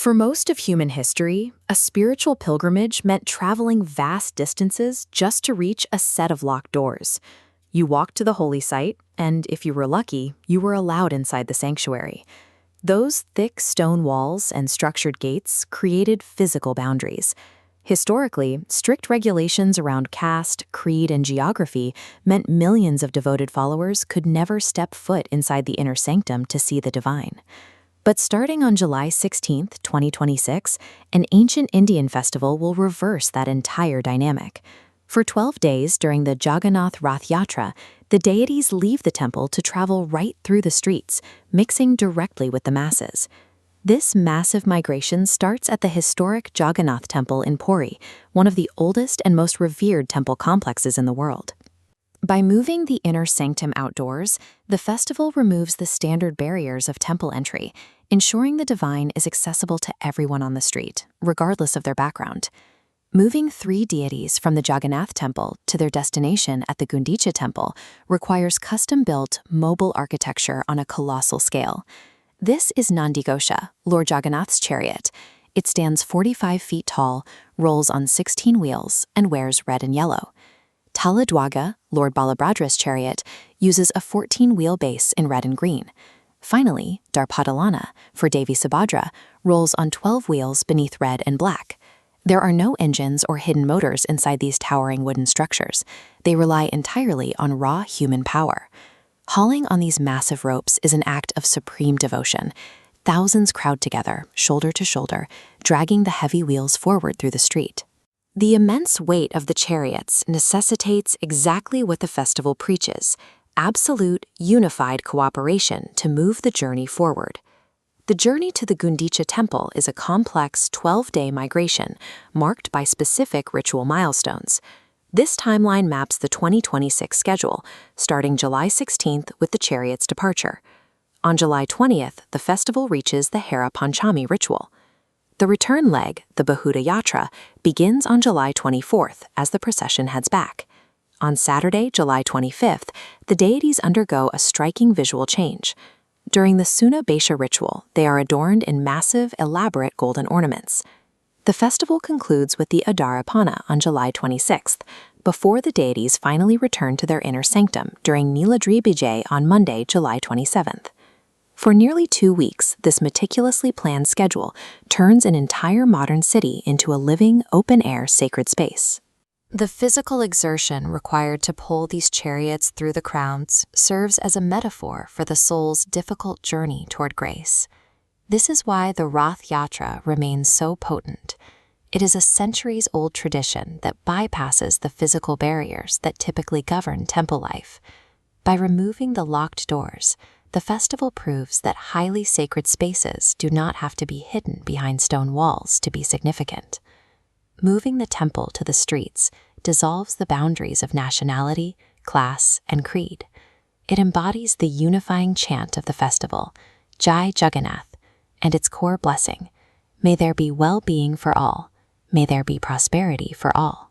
For most of human history, a spiritual pilgrimage meant traveling vast distances just to reach a set of locked doors. You walked to the holy site, and if you were lucky, you were allowed inside the sanctuary. Those thick stone walls and structured gates created physical boundaries. Historically, strict regulations around caste, creed, and geography meant millions of devoted followers could never step foot inside the inner sanctum to see the divine. But starting on July 16, 2026, an ancient Indian festival will reverse that entire dynamic. For 12 days during the Jagannath Rath Yatra, the deities leave the temple to travel right through the streets, mixing directly with the masses. This massive migration starts at the historic Jagannath Temple in Puri, one of the oldest and most revered temple complexes in the world. By moving the inner sanctum outdoors, the festival removes the standard barriers of temple entry, ensuring the divine is accessible to everyone on the street, regardless of their background. Moving 3 deities from the Jagannath Temple to their destination at the Gundicha Temple requires custom-built, mobile architecture on a colossal scale. This is Nandighosha, Lord Jagannath's chariot. It stands 45 feet tall, rolls on 16 wheels, and wears red and yellow. Taladwaga, Lord Balabhadra's chariot, uses a 14-wheel base in red and green. Finally, Darpadalana, for Devi Subhadra, rolls on 12 wheels beneath red and black. There are no engines or hidden motors inside these towering wooden structures. They rely entirely on raw human power. Hauling on these massive ropes is an act of supreme devotion. Thousands crowd together, shoulder to shoulder, dragging the heavy wheels forward through the street. The immense weight of the chariots necessitates exactly what the festival preaches: absolute, unified cooperation to move the journey forward. The journey to the Gundicha Temple is a complex 12-day migration marked by specific ritual milestones. This timeline maps the 2026 schedule, starting July 16th with the chariot's departure. On July 20th, the festival reaches the Hera Panchami ritual. The return leg, the Bahuta Yatra, begins on July 24th as the procession heads back. On Saturday, July 25th, the deities undergo a striking visual change. During the Suna Besha ritual, they are adorned in massive, elaborate golden ornaments. The festival concludes with the Adarapana on July 26th, before the deities finally return to their inner sanctum during Niladri Bijay on Monday, July 27th. For nearly 2 weeks, this meticulously planned schedule turns an entire modern city into a living, open-air sacred space. The physical exertion required to pull these chariots through the crowds serves as a metaphor for the soul's difficult journey toward grace. This is why the Rath Yatra remains so potent. It is a centuries-old tradition that bypasses the physical barriers that typically govern temple life. By removing the locked doors, the festival proves that highly sacred spaces do not have to be hidden behind stone walls to be significant. Moving the temple to the streets dissolves the boundaries of nationality, class, and creed. It embodies the unifying chant of the festival, Jai Jagannath, and its core blessing: may there be well-being for all, may there be prosperity for all.